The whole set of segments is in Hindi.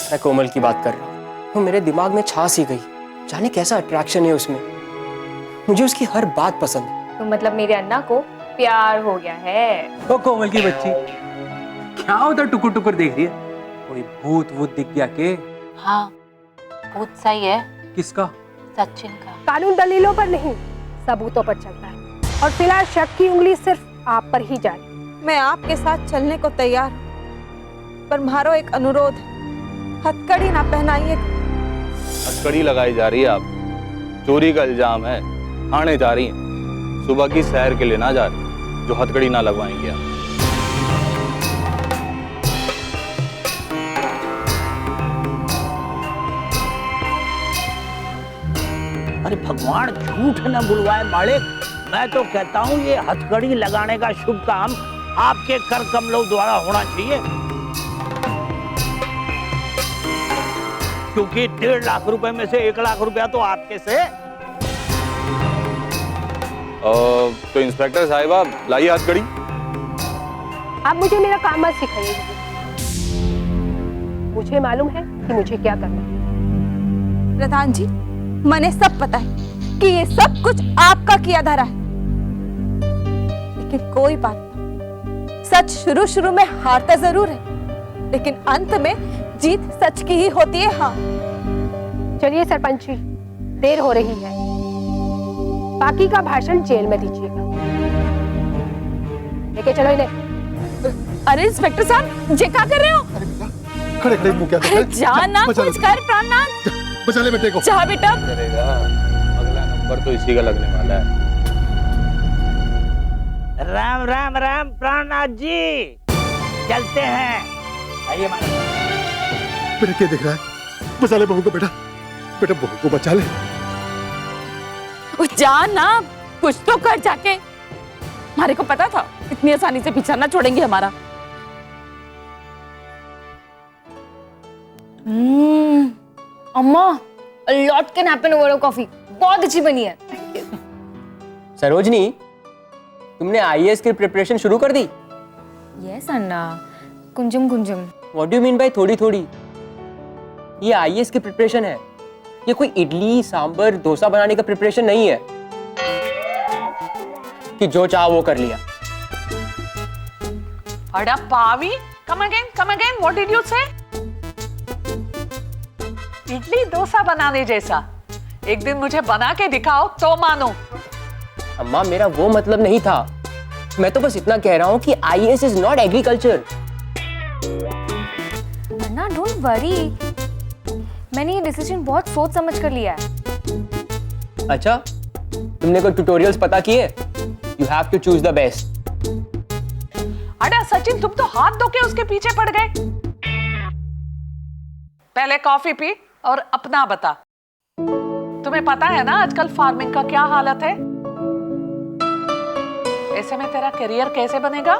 मैं कोमल की बात कर रहा हूँ। वो मेरे दिमाग में छा सी गई, जाने कैसा अट्रैक्शन है उसमें। मुझे उसकी हर बात पसंद है। तो मतलब मेरे अन्ना को प्यार हो गया है। ओ कोमल की बच्ची, क्या उधर टुकुर टुकुर देख रही है? कोई भूत वूत दिख गया के? हाँ, भूत सही है। किसका? सचिन का। कानून दलीलों पर नहीं, सबूतों पर चलता है और फिलहाल शक की उंगली सिर्फ आप पर ही जा रही। मैं आपके साथ चलने को तैयार हूँ, पर मारो एक अनुरोध है, हथकड़ी ना पहनाइएगा। हथकड़ी लगाई जा रही है आप? चोरी का इल्जाम है, थाने जा रही हैं। सुबह की सैर के लिए ना जा रही, जो हथकड़ी ना लगवाएंगे आप। अरे भगवान झूठ न बुलवाए मालिक, मैं तो कहता हूँ ये हथकड़ी लगाने का शुभ काम आपके कर कमलों द्वारा होना चाहिए, क्योंकि 1.5 लाख रुपए में से 1 लाख रुपया तो आपके से। तो इंस्पेक्टर साहिबा लाइए हथकड़ी। आप मुझे मेरा काम मत सिखाइए, मुझे मालूम है कि मुझे क्या करना है। प्रधान जी, मैंने सब पता है कि ये सब कुछ आपका किया धरा है, लेकिन कोई बात नहीं, सच शुरू शुरू में हारता जरूर है, लेकिन अंत में जीत सच की ही होती है। हाँ चलिए सरपंच जी, देर हो रही है, बाकी का भाषण जेल में दीजिएगा। लेके चलो इन्हें। अरे इंस्पेक्टर साहब, ये क्या कर रहे हो? खड़े खड़े मुंह क्या कर रहे हैं? जाना कुछ कर, प्राणनाथ बचा ले बेटे को। जा बेटा। करेगा, अगला नंबर तो इसी का लगने वाला है। राम राम राम प्राणनाथ जी, चलते हैं। आइए बेटा क्या देख रहा है? बचा ले बहू को बेटा, बेटा बहू को बचा ले। जाना कुछ तो कर जाके। हमारे को पता था इतनी आसानी से पीछा ना छोड़ेंगे हमारा। अम्मा, lot can happen over coffee बहुत अच्छी बनी है। सरोजनी, तुमने आईएएस की प्रिपरेशन शुरू कर दी? यस अन्ना, कुंजम कुंजम। What do you mean by थोड़ी थोड़ी? ये आईएएस की प्रिपरेशन है, ये कोई इडली सांबर डोसा बनाने का प्रिपरेशन नहीं है कि जो चाह वो कर लिया। अड़ा पावी, come again, what did you say? Idli dosa बनाने जैसा एक दिन मुझे बना के दिखाओ तो मानो। अम्मा, मेरा वो मतलब नहीं था, मैं तो बस इतना कह रहा हूँ कि IAS is not agriculture. Anna don't worry, मैंने ये डिसीजन बहुत सोच समझ कर लिया है। अच्छा, तुमने कोई ट्यूटोरियल्स पता किए? You have to choose the best. अड़ा सचिन, तुम तो हाथ धो के उसके पीछे पड़ गए। पहले कॉफी पी और अपना बता। तुम्हें पता है ना आजकल फार्मिंग का क्या हालत है? ऐसे में तेरा करियर कैसे बनेगा?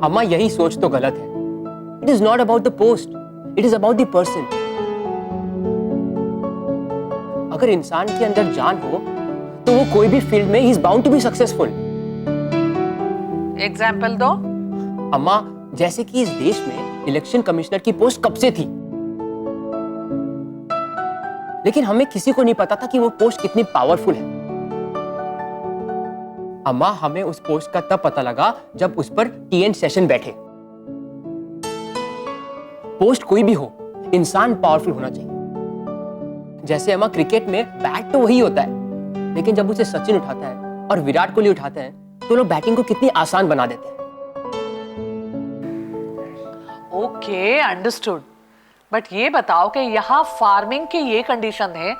अम्मा, यही सोच तो गलत है। It is not about the post, it is about the person. अगर इंसान के अंदर जान हो तो वो कोई भी फील्ड में he is bound to be successful. Example दो। अम्मा, जैसे कि इस देश में इलेक्शन कमिश्नर की पोस्ट कब से थी, लेकिन हमें किसी को नहीं पता था कि वो पोस्ट कितनी पावरफुल है। अम्मा, हमें उस पोस्ट का तब पता लगा जब उस पर टीएन सेशन बैठे। पोस्ट कोई भी हो, इंसान पावरफुल होना चाहिए। जैसे अम्मा, क्रिकेट में बैट तो वही होता है, लेकिन जब उसे सचिन उठाता है और विराट कोहली उठाते हैं तो लोग बैटिंग को कितनी आसान बना देते हैं। Okay, understood. बट ये बताओ कि यहाँ फार्मिंग की ये कंडीशन है,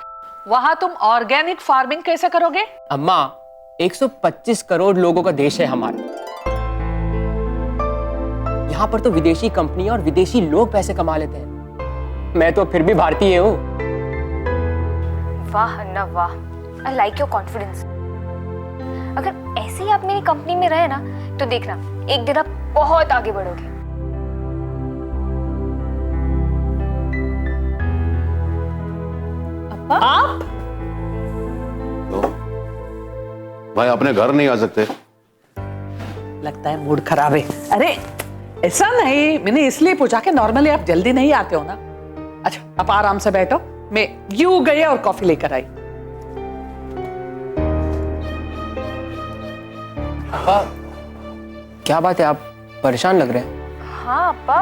वहां तुम ऑर्गेनिक फार्मिंग कैसे करोगे? अम्मा, 125 करोड़ लोगों का देश है हमारा। यहाँ पर तो विदेशी कंपनी और विदेशी लोग पैसे कमा लेते हैं। मैं तो फिर भी भारतीय हूँ। वाह अन्ना वाह, आई लाइक योर कॉन्फिडेंस। अगर ऐसे ही आप मेरी कंपनी में रहे ना तो देखना एक दिन आप बहुत आगे बढ़ोगे। आप तो भाई अपने घर नहीं आ सकते? लगता है मूड खराब है। अरे ऐसा नहीं, मैंने इसलिए पूछा कि नॉर्मली आप जल्दी नहीं आते हो ना। अच्छा आप आराम से बैठो, मैं यूं गई और कॉफी लेकर आई। अप्पा, क्या बात है, आप परेशान लग रहे हैं। हाँ अप्पा,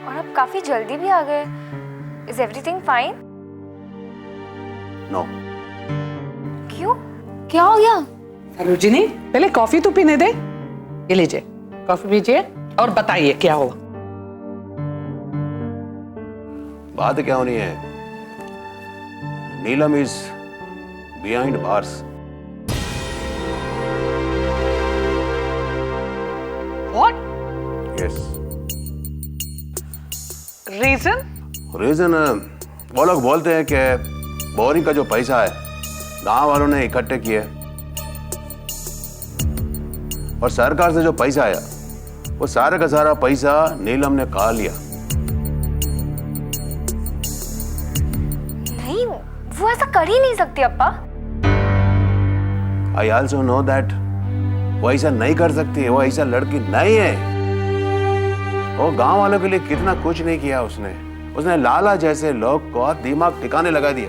और आप काफी जल्दी भी आ गए। Is everything fine? नो। क्यों, क्या हो गया? सरोजिनी पहले कॉफी तो पीने दे। ये लीजिए कॉफी पीजिए और बताइए क्या हुआ। बात क्या होनी है? Neelam is behind bars. What? Yes. Reason? Reason वो लोग बोलते हैं कि बोरिंग का जो पैसा है गांव वालों ने इकट्ठे किए और सरकार से जो पैसा आया वो सारे का सारा पैसा नीलम ने खा लिया। नहीं, वो ऐसा कर ही नहीं सकती अप्पा। आई ऑल्सो नो दैट वो ऐसा नहीं कर सकती, वो ऐसा लड़की नहीं है। वो गांव वालों के लिए कितना कुछ नहीं किया उसने लाला जैसे लोग को दिमाग ठिकाने लगा दिया।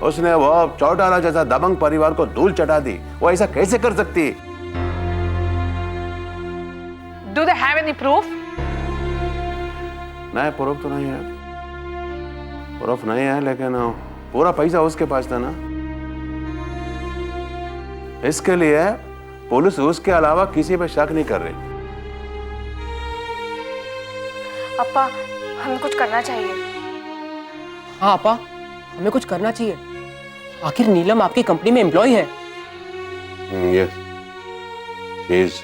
उसने वो चौटाला जैसा दबंग परिवार को धूल चटा दी। वो ऐसा कैसे कर सकती? Do they have any proof? नहीं, प्रूफ तो नहीं है, प्रूफ नहीं है, लेकिन पूरा पैसा उसके पास था ना। इसके लिए पुलिस उसके अलावा किसी पे शक नहीं कर रही। अप्पा, हमें कुछ करना चाहिए। हाँ अप्पा, हमें कुछ करना चाहिए। आखिर नीलम आपकी कंपनी में एम्प्लॉय है। यस,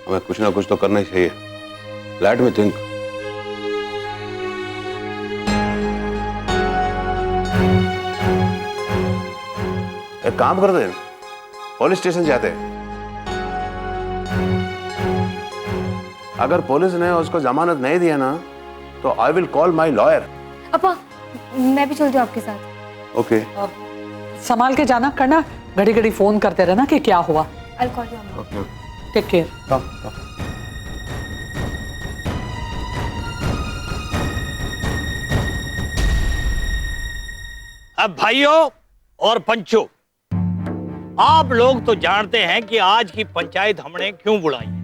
हमें कुछ ना कुछ तो करना ही चाहिए। Let me think. एक काम करते हैं, पुलिस स्टेशन जाते हैं। अगर पुलिस ने उसको जमानत नहीं दिया ना तो I will call my lawyer. अप्पा, मैं भी चल जाऊँ आपके साथ। ओके। संभाल के जाना करना, घड़ी घड़ी फोन करते रहना कि क्या हुआ। I'll call you, अम्मा। ओके। Take care. अब भाइयों और पंचों, आप लोग तो जानते हैं कि आज की पंचायत हमने क्यों बुलाई।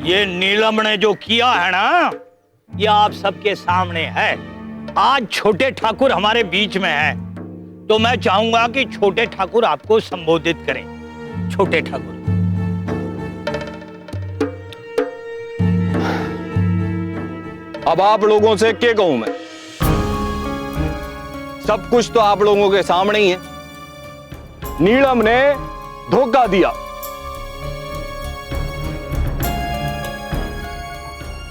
ये नीलम ने जो किया है ना, ये आप सबके सामने है। आज छोटे ठाकुर हमारे बीच में है, तो मैं चाहूंगा कि छोटे ठाकुर आपको संबोधित करें। छोटे ठाकुर। अब आप लोगों से क्या कहूं मैं? सब कुछ तो आप लोगों के सामने ही है। नीलम ने धोखा दिया,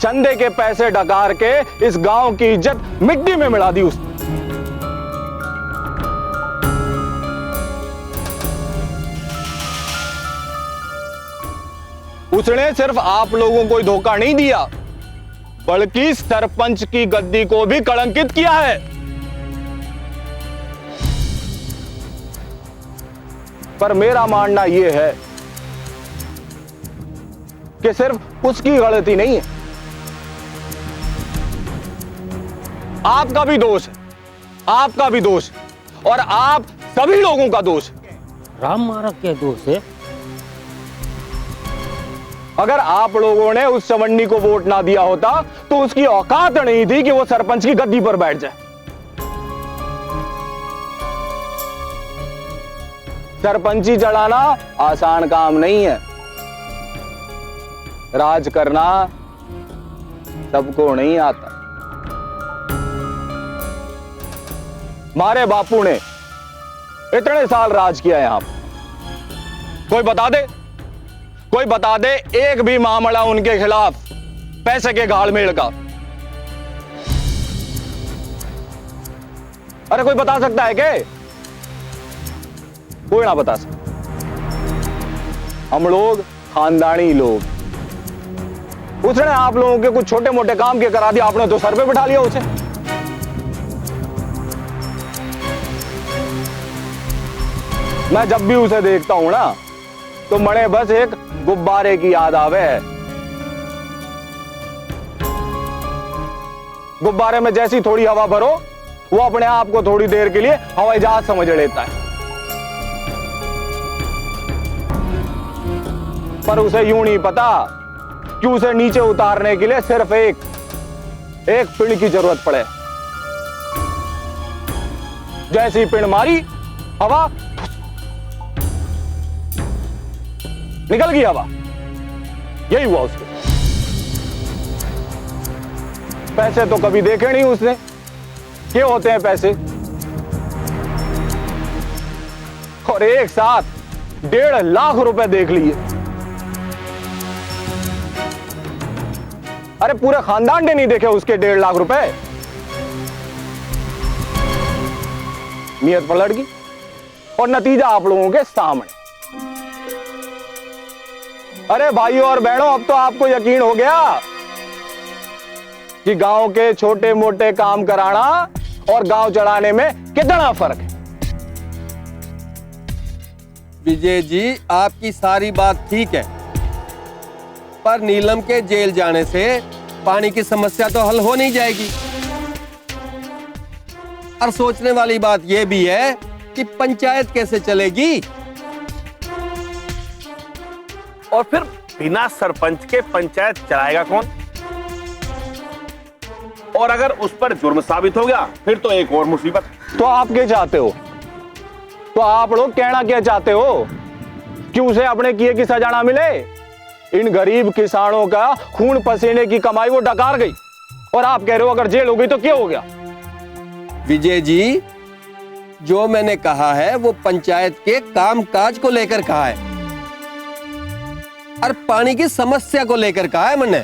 चंदे के पैसे डकार के इस गांव की इज्जत मिट्टी में मिला दी उसने। उसने सिर्फ आप लोगों को ही धोखा नहीं दिया, बल्कि सरपंच की गद्दी को भी कलंकित किया है। पर मेरा मानना यह है कि सिर्फ उसकी गलती नहीं है, आपका भी दोष है, आपका भी दोष है, और आप सभी लोगों का दोष है। राम मारा क्या दोष है? अगर आप लोगों ने उस चवन्नी को वोट ना दिया होता तो उसकी औकात नहीं थी कि वो सरपंच की गद्दी पर बैठ जाए। सरपंची चढ़ाना आसान काम नहीं है, राज करना सबको नहीं आता। हमारे बापू ने इतने साल राज किया यहां पर। कोई बता दे एक भी मामला उनके खिलाफ पैसे के घालमेल का। अरे कोई बता सकता है क्या? कोई ना बता सकता। हम लोग खानदानी लोग। उसने आप लोगों के कुछ छोटे मोटे काम के करा दिया, आपने तो सर पे बिठा लिया उसे। मैं जब भी उसे देखता हूं ना तो मणे बस एक गुब्बारे की याद आवे है। गुब्बारे में जैसी थोड़ी हवा भरो, वो अपने आप को थोड़ी देर के लिए हवाई जहाज समझ लेता है। पर उसे यूं नहीं पता कि उसे नीचे उतारने के लिए सिर्फ एक पिंड की जरूरत पड़े। जैसी पिंड मारी, हवा निकल गई हवा। यही हुआ उसके। पैसे तो कभी देखे नहीं उसने, क्या होते हैं पैसे। और एक साथ 1.5 लाख रुपए देख लिए। अरे पूरे खानदान ने नहीं देखे उसके 1.5 लाख रुपए। नियत पलट गई और नतीजा आप लोगों के सामने। अरे भाइयों और बहनों, अब तो आपको यकीन हो गया कि गांव के छोटे मोटे काम कराना और गांव चढ़ाने में कितना फर्क है। विजय जी, आपकी सारी बात ठीक है, पर नीलम के जेल जाने से पानी की समस्या तो हल हो नहीं जाएगी। और सोचने वाली बात यह भी है कि पंचायत कैसे चलेगी। और फिर बिना सरपंच के पंचायत चलाएगा कौन? और अगर उस पर जुर्म साबित हो गया फिर तो एक और मुसीबत। तो आप क्या चाहते हो? तो आप लोग कहना क्या चाहते हो कि उसे अपने किए की सजा ना मिले? इन गरीब किसानों का खून पसीने की कमाई वो डकार गई, और आप कह रहे हो अगर जेल हो गई तो क्या हो गया? विजय जी, जो मैंने कहा है वो पंचायत के कामकाज को लेकर कहा है और पानी की समस्या को लेकर कहा है मैंने।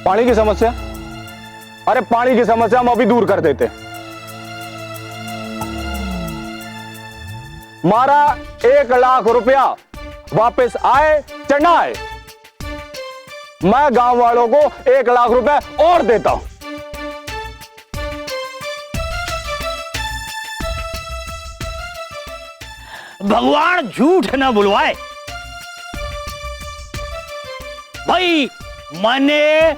पानी की समस्या? अरे पानी की समस्या हम अभी दूर कर देते। मारा 1 लाख रुपया वापस आए चाहे ना आए, मैं गांव वालों को 1 लाख रुपए और देता हूं। भगवान झूठ ना बुलवाए भाई, मैंने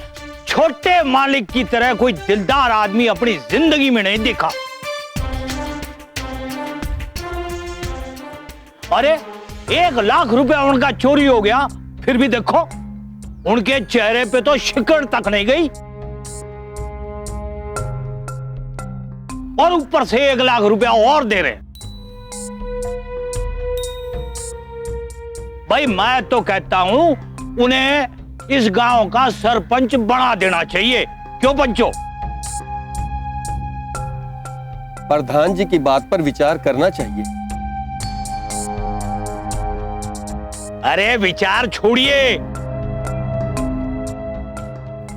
छोटे मालिक की तरह कोई दिलदार आदमी अपनी जिंदगी में नहीं देखा। अरे 1 लाख रुपया उनका चोरी हो गया, फिर भी देखो उनके चेहरे पे तो शिकड़ तक नहीं गई, और ऊपर से 1 लाख रुपया और दे रहे। भाई मैं तो कहता हूं उन्हें इस गांव का सरपंच बना देना चाहिए। क्यों पंचो? प्रधान जी की बात पर विचार करना चाहिए। अरे विचार छोड़िए,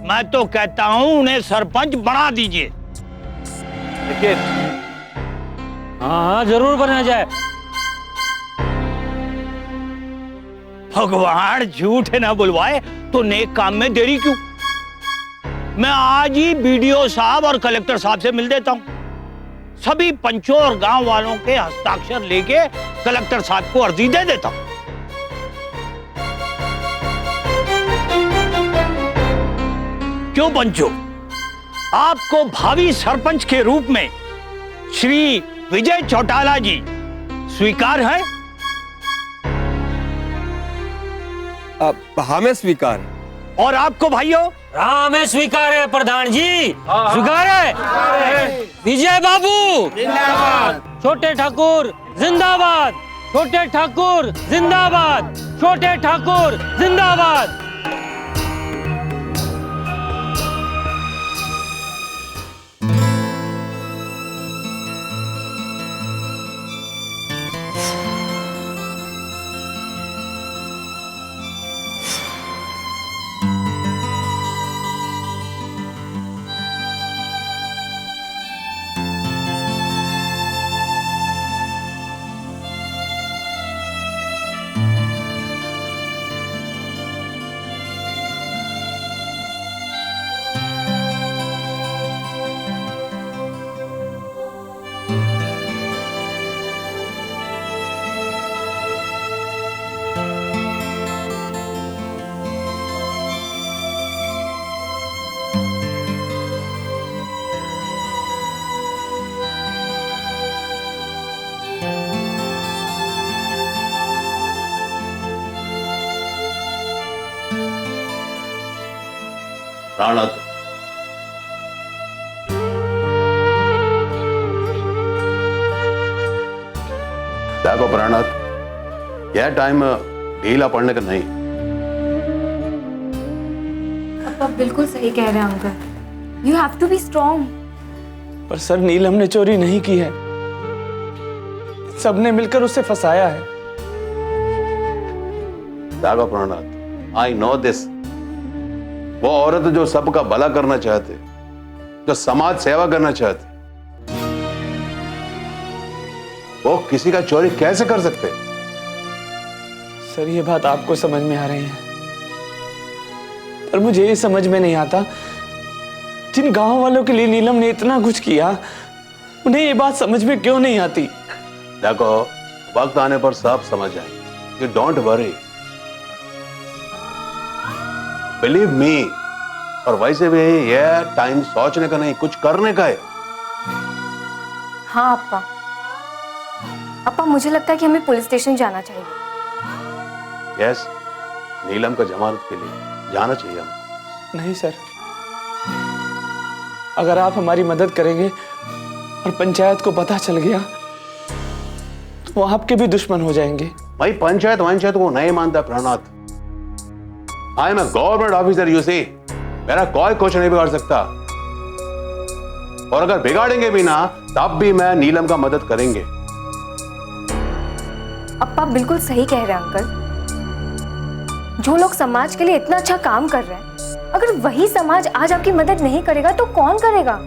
मैं तो कहता हूं उन्हें सरपंच बना दीजिए। देखिए, हाँ जरूर बना जाए। भगवान झूठ ना बुलवाए तो नेक काम में देरी क्यों? मैं आज ही बीडीओ साहब और कलेक्टर साहब से मिल देता हूं। सभी पंचों और गांव वालों के हस्ताक्षर लेके कलेक्टर साहब को अर्जी दे देता हूं। क्यों पंचों, आपको भावी सरपंच के रूप में श्री विजय चौटाला जी स्वीकार है? हमें स्वीकार है। और आपको भाइयों? हमें स्वीकार है प्रधान जी, स्वीकार है। विजय बाबू जिंदाबाद, छोटे ठाकुर जिंदाबाद, छोटे ठाकुर जिंदाबाद, छोटे ठाकुर जिंदाबाद। प्राणनाथ, देखो प्राणनाथ, यह टाइम ढीला पड़ने का नहीं। आप बिल्कुल सही कह रहे हैं uncle. You have to be strong. पर सर, नीलम ने चोरी नहीं की है, सबने मिलकर उसे फंसाया है। देखो प्राणनाथ, आई नो दिस। वो औरत जो सबका भला करना चाहते, जो समाज सेवा करना चाहते, वो किसी का चोरी कैसे कर सकते? सर, ये बात आपको समझ में आ रही है, पर मुझे ये समझ में नहीं आता, जिन गांव वालों के लिए नीलम ने इतना कुछ किया, उन्हें ये बात समझ में क्यों नहीं आती? देखो, वक्त आने पर सब समझ आएंगे। You don't worry, believe me. और वैसे भी यह टाइम सोचने का नहीं, कुछ करने का है। हाँ अप्पा, अप्पा मुझे लगता है कि हमें पुलिस स्टेशन जाना चाहिए। यस, नीलम का जमानत के लिए जाना चाहिए हम। नहीं सर, अगर आप हमारी मदद करेंगे और पंचायत को पता चल गया तो वो आपके भी दुश्मन हो जाएंगे। भाई, पंचायत को नहीं मानता Prannath. I am a government officer, you see. मेरा कोई कुछ नहीं बिगाड़ सकता, और अगर बिगाड़ेंगे भी ना, तब भी मैं नीलम का मदद करेंगे। अप्पा बिल्कुल सही कह रहे हैं अंकल। जो लोग समाज के लिए इतना अच्छा काम कर रहे हैं, अगर वही समाज आज आपकी मदद नहीं करेगा तो कौन करेगा?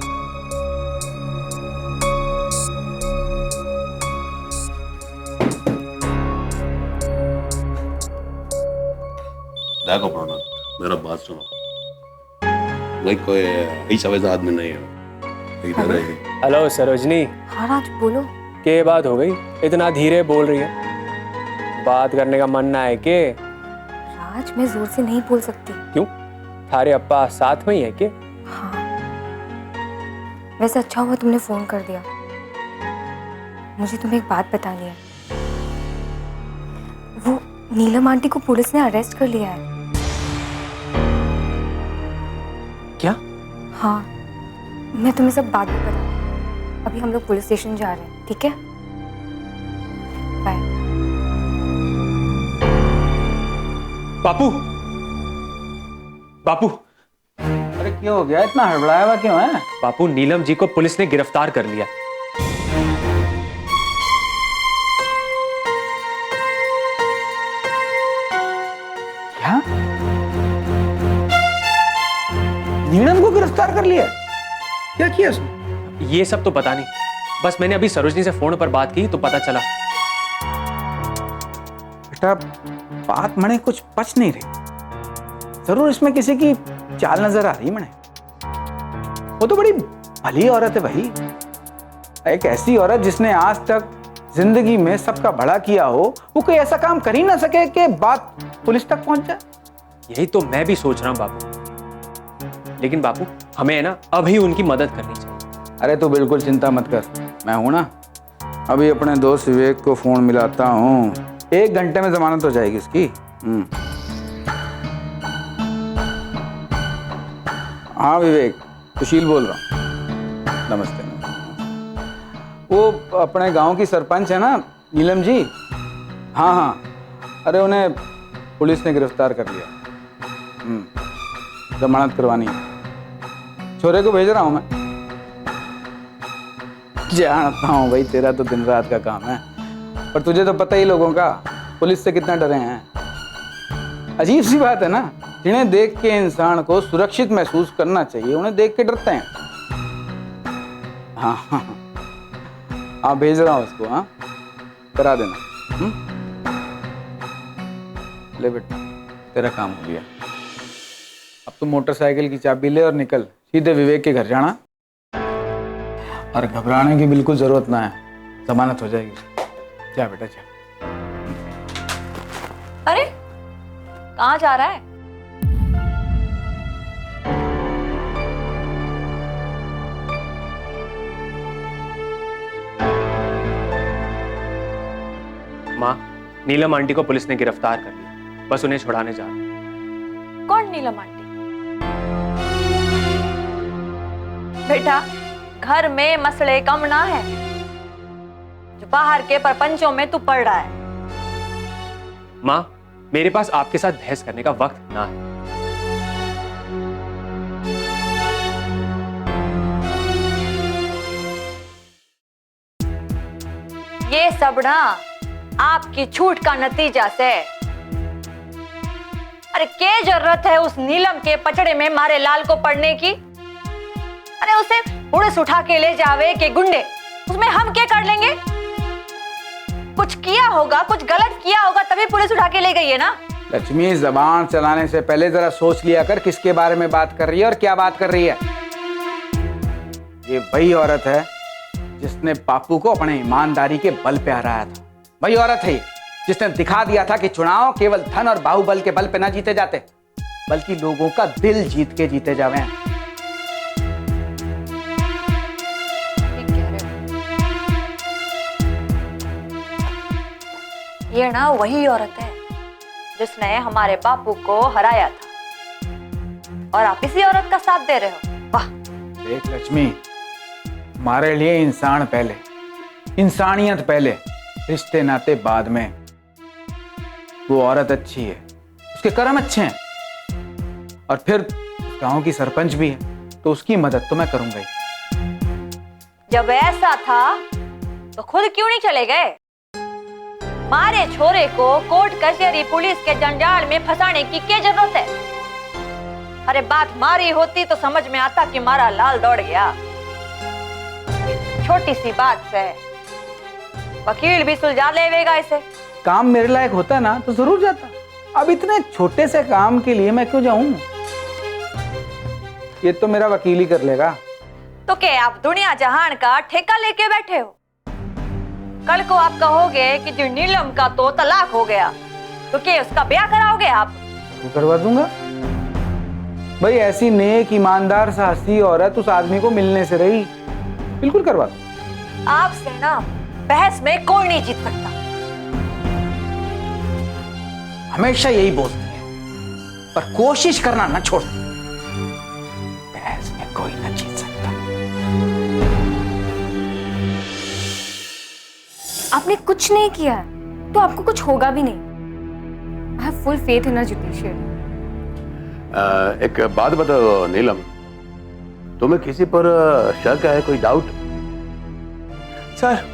देखो प्रणनाथ, मेरा बात सुनो। भाई, कोई ऐसा वैसा आदमी नहीं है इधर है। हेलो सरोजनी। हाँ राज, बोलो। के बात हो गई, इतना धीरे बोल रही है? बात करने का मन ना है के? राज, मैं जोर से नहीं बोल सकती। क्यों? थारे अप्पा साथ में ही है के? हाँ, वैसे अच्छा हुआ तुमने फोन कर दिया। मुझे तुम्हें एक बात बतानी है। वो नीलम आंटी को पुलिस ने अरेस्ट कर लिया है। क्या? हाँ, मैं तुम्हें सब बात में बताऊंगी। अभी हम लोग पुलिस स्टेशन जा रहे हैं, ठीक है? बाय। बापू, बापू। अरे क्यों हो गया? इतना हड़बड़ाया हुआ क्यों है? बापू, नीलम जी को पुलिस ने गिरफ्तार कर लिया। क्या? नीलम को गिरफ्तार कर लिया? क्या किया उसने? ये सब तो पता नहीं, बस मैंने अभी सरोजनी से फोन पर बात की तो पता चला। बेटा, बात मने कुछ पच नहीं रही। जरूर इसमें किसी की चाल नजर आ रही मने। वो तो बड़ी भली औरत है भाई, एक ऐसी औरत जिसने आज तक जिंदगी में सबका भला किया हो, वो कोई ऐसा काम कर ही ना सके कि बात पुलिस तक पहुंच जाए। यही तो मैं भी सोच रहा हूँ बापू, लेकिन बापू हमें है ना अभी उनकी मदद करनी चाहिए। अरे तू बिल्कुल चिंता मत कर, मैं हूं ना। अभी अपने दोस्त विवेक को फोन मिलाता हूँ, 1 घंटे में जमानत हो जाएगी इसकी। हाँ विवेक, सुशील बोल रहा हूँ। नमस्ते। वो अपने गांव की सरपंच है ना नीलम जी? हाँ हाँ, अरे उन्हें पुलिस ने गिरफ्तार कर लिया। जमानत करवानी है, छोरे को भेज रहा हूँ मैं। जानता हूँ भाई, तेरा तो दिन रात का काम है, पर तुझे तो पता ही लोगों का पुलिस से कितना डरे हैं। अजीब सी बात है ना, जिन्हें देख के इंसान को सुरक्षित महसूस करना चाहिए, उन्हें देख के डरते हैं। हाँ हाँ हाँ, भेज रहा हूँ उसको। हाँ, करा देना। ले बेटा, तेरा काम हो गया। अब तो मोटरसाइकिल की चाबी ले और निकल, सीधे विवेक के घर जाना, और घबराने की बिल्कुल जरूरत ना है, जमानत हो जाएगी। जा बेटा जा। अरे कहाँ जा रहा है? माँ, नीलम आंटी को पुलिस ने गिरफ्तार कर लिया, बस उन्हें छुड़ाने जा रहे हैं। कौन नीलम आंटी? बेटा, घर में मसले कम ना है जो बाहर के परपंचों में तू पड़ रहा है। माँ, मेरे पास आपके साथ बहस करने का वक्त ना है। ये सब ना आपकी छूट का नतीजा से। अरे क्या जरूरत है उस नीलम के पचड़े में मारे लाल को पड़ने की? अरे उसे पुलिस उठा के ले जावे के गुंडे, उसमें हम क्या कर लेंगे? कुछ किया होगा, कुछ गलत किया होगा तभी पुलिस उठा के ले गई है ना। लक्ष्मी, जबान चलाने से पहले जरा सोच लिया कर किसके बारे में बात कर रही है और क्या बात कर रही है। ये वही औरत है जिसने बापू को अपने ईमानदारी के बल पे हराया था। वही औरत है जिसने दिखा दिया था कि चुनाव केवल धन और बाहुबल के बल पे ना जीते जाते, बल्कि लोगों का दिल जीत के जीते जावे हैं। ये ना वही औरत है जिसने हमारे बापू को हराया था और आप इसी औरत का साथ दे रहे हो। वाह! देख लक्ष्मी, हमारे लिए इंसान पहले, इंसानियत पहले, रिश्ते नाते बाद में। वो औरत अच्छी है, उसके कर्म अच्छे हैं और फिर गांव की सरपंच भी है, तो उसकी मदद तो मैं करूंगा ही। जब ऐसा था तो खुद क्यों नहीं चले गए? मारे छोरे को कोर्ट कचहरी पुलिस के जंजाल में फंसाने की क्या जरूरत है? अरे बात मारी होती तो समझ में आता कि मारा लाल दौड़ गया। छोटी सी बात से वकील भी सुलझा लेगा इसे। काम मेरे लायक होता ना तो जरूर जाता। अब इतने छोटे से काम के लिए मैं क्यों जाऊं? ये तो मेरा वकील ही कर लेगा। तो क्या आप दुनिया जहान का ठेका लेके बैठे हो? कल को आप कहोगे कि जो नीलम का तो तलाक हो गया, तो क्या उसका ब्याह कराओगे आप? तो करवा दूंगा भाई। ऐसी नेक ईमानदार साहसी औरत उस आदमी को मिलने से रही, बिल्कुल करवा दूंगा। आपसे ना बहस में कोई नहीं जीत सकता। हमेशा यही बोलती है, पर कोशिश करना न छोड़। बहस में कोई न जीत सकता। आपने कुछ नहीं किया है, तो आपको कुछ होगा भी नहीं। I have full faith in a judiciary. एक बात बताओ नीलम, तुम्हें किसी पर शक है, कोई डाउट? सर,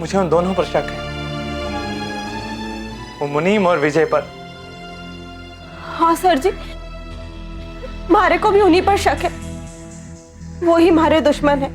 मुझे उन दोनों पर शक है, वो मुनीम और विजय पर। हाँ सर जी, मारे को भी उन्हीं पर शक है। वो ही हमारे दुश्मन है।